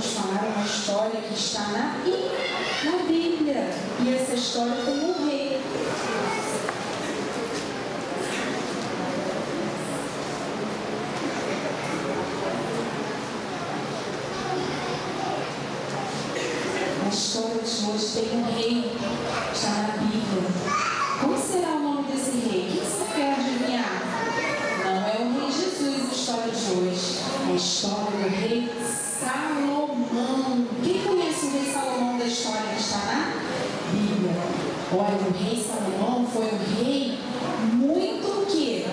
vamos falar uma história que está na Bíblia. E essa história tem um rei. A história de hoje tem um rei, está na Bíblia. Como será o nome desse rei? Quem você quer adivinhar? Não é o rei Jesus a história de hoje. É a história do rei Salomão. Quem conhece o rei Salomão da história que está na Bíblia? Olha, o rei Salomão foi um rei muito que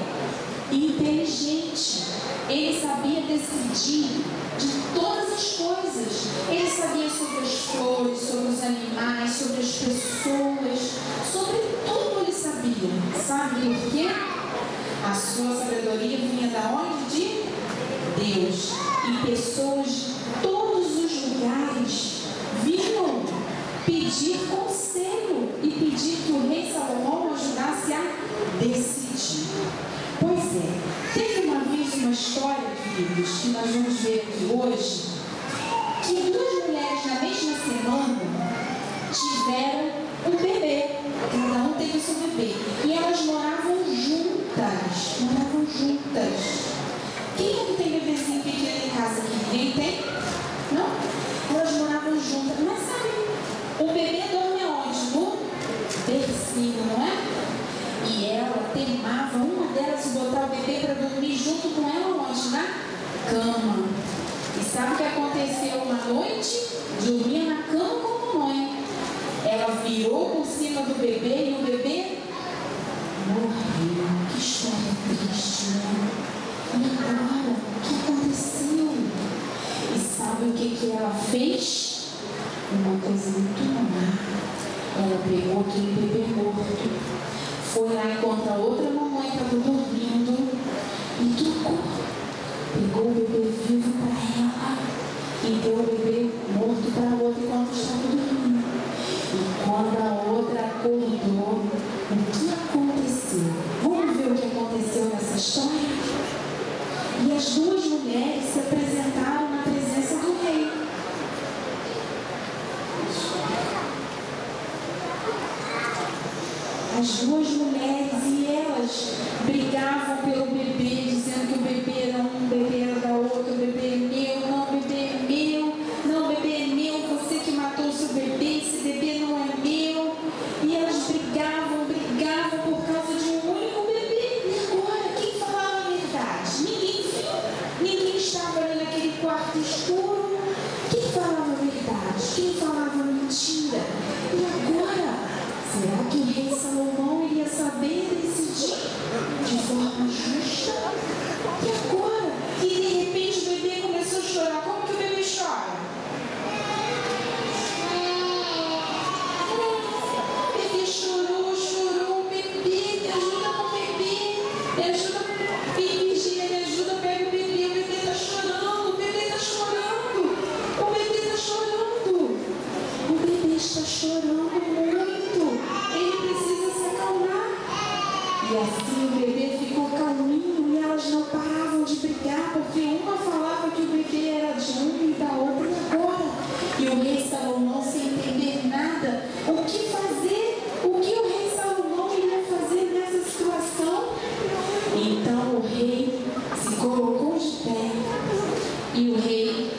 inteligente. Ele sabia decidir de todas as coisas. Ele sabia sobre as flores, sobre os animais, sobre as pessoas, sobre tudo ele sabia. Sabe por quê? A sua sabedoria vinha da onde? De Deus. E pessoas de todos os lugares vinham pedir conselho e pedir que o rei Salomão ajudasse a decidir. Pois é, teve uma vez uma história, queridos, que nós vamos ver aqui hoje, que duas mulheres na mesma semana tiveram um bebê. Cada um teve o seu bebê. E elas moravam juntas. Quem é que tem bebezinho pequeno em casa aqui? Ninguém tem? Não? Elas moravam juntas. Mas sabe, o bebê dorme aonde? No bercinho, não é? E ela temava, uma delas, botar o bebê para dormir junto com ela onde? Na cama. E sabe o que aconteceu uma noite? Dormia na cama com a mãe. Ela virou por cima do bebê e o bebê morreu. Que história triste, né? E agora, o que aconteceu? E sabe o que ela fez? Uma coisa muito má. Ela pegou aquele bebê morto, foi lá enquanto a outra mamãe estava dormindo e trocou. Pegou o bebê vivo para ela e deu o bebê morto para a outra enquanto estava dormindo. E quando a outra acordou, o que aconteceu? Vamos ver o que aconteceu nessa história? E as duas mulheres se apresentaram na presença do rei. As duas mulheres, e elas brigavam pelo bebê, dizendo que o bebê era um, o bebê era da outra, o bebê é meu, não, o bebê é meu, não, o bebê é meu, você que matou o seu bebê, esse bebê não é meu. E elas brigavam por causa de um único bebê. E agora, quem falava a verdade? Ninguém viu, ninguém estava ali naquele quarto escuro. Quem falava a verdade? Quem falava mentira? E agora? Será que o rei Salomão iria saber decidir de forma justa? E agora? E de repente o bebê começou a chorar. Como que o bebê chora? O bebê chorou, bebê, me ajuda com o bebê, me ajuda, Virgínia, me ajuda, pega o bebê está chorando, o bebê está chorando, o bebê está chorando, o bebê está chorando muito. Ele precisa se acalmar. E assim o bebê ficou calminho e elas não paravam de brigar, porque uma falava que o bebê era de um e da outra e agora. E o rei Salomão, sem entender nada, o que fazer? O que o rei Salomão iria fazer nessa situação? Então o rei se colocou de pé e o rei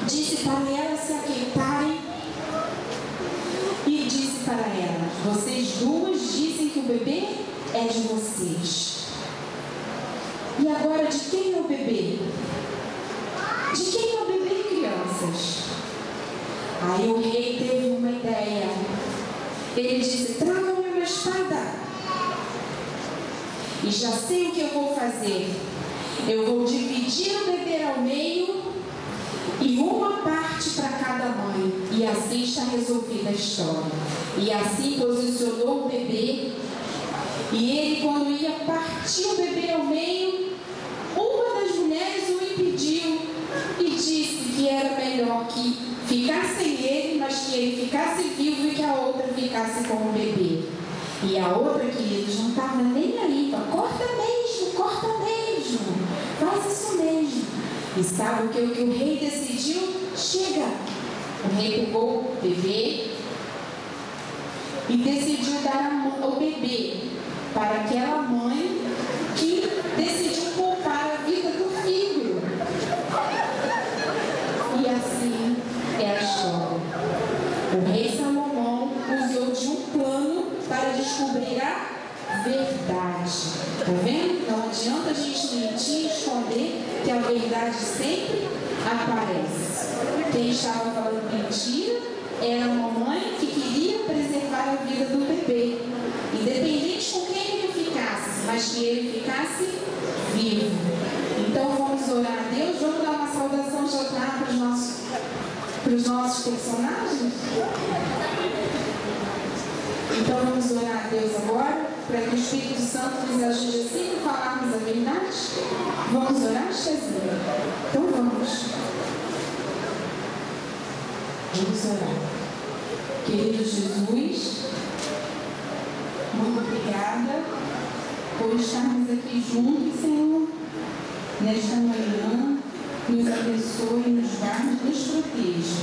disse para elas se aquietarem. E disse para ela: vocês duas dizem que o bebê é de vocês. E agora, de quem é o bebê? De quem é o bebê, crianças? Aí o rei teve uma ideia. Ele disse: tragam-me uma espada. E já sei o que eu vou fazer. Eu vou dividir o bebê ao meio e uma parte para cada mãe. E assim está resolvida a história. E assim posicionou o bebê. E ele, quando ia partir o bebê ao meio, uma das mulheres o impediu e disse que era melhor que ficassem ele, mas que ele ficasse vivo e que a outra ficasse com o bebê. E a outra, queridos, não estava nem aí. Corta mesmo, faz isso mesmo. E sabe o que o rei decidiu? Chega! O rei pegou o bebê e decidiu dar o bebê para aquela mãe que decidiu poupar a vida do filho. E assim é a história. O rei Salomão usou de um plano para descobrir a verdade. Está vendo? Não adianta a gente mentir, esconder, que a verdade sempre aparece. Quem estava falando mentira era uma mãe que queria preservar a vida do bebê, independente com quem ele ficasse, mas que ele ficasse vivo. Então vamos orar a Deus, vamos dar uma saudação de altar para os nossos personagens? Então vamos orar a Deus agora, para que o Espírito Santo nos ajude a sempre falarmos a verdade. Vamos orar, Chezinha? Então vamos. Vamos orar. Querido Jesus, muito obrigada por estarmos aqui juntos, Senhor, nesta manhã. Nos abençoe, nos guarde, nos proteja.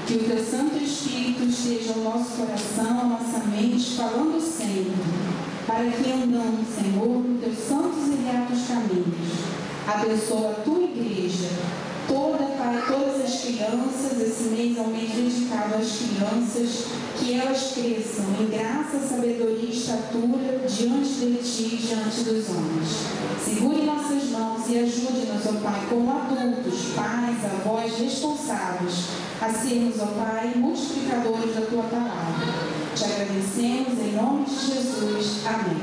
Que o Teu Santo Espírito esteja no nosso coração, na nossa mente, falando sempre, para que andamos, Senhor, nos Teus santos e retos caminhos. Abençoa a Tua igreja, Pai, todas as crianças. Esse mês é um mês dedicado às crianças, que elas cresçam em graça, sabedoria e estatura diante de Ti, diante dos homens. Segure nossas mãos e ajude-nos, ó Pai, como adultos, pais, avós responsáveis, a sermos, ó Pai, multiplicadores da Tua palavra. Te agradecemos em nome de Jesus. Amém.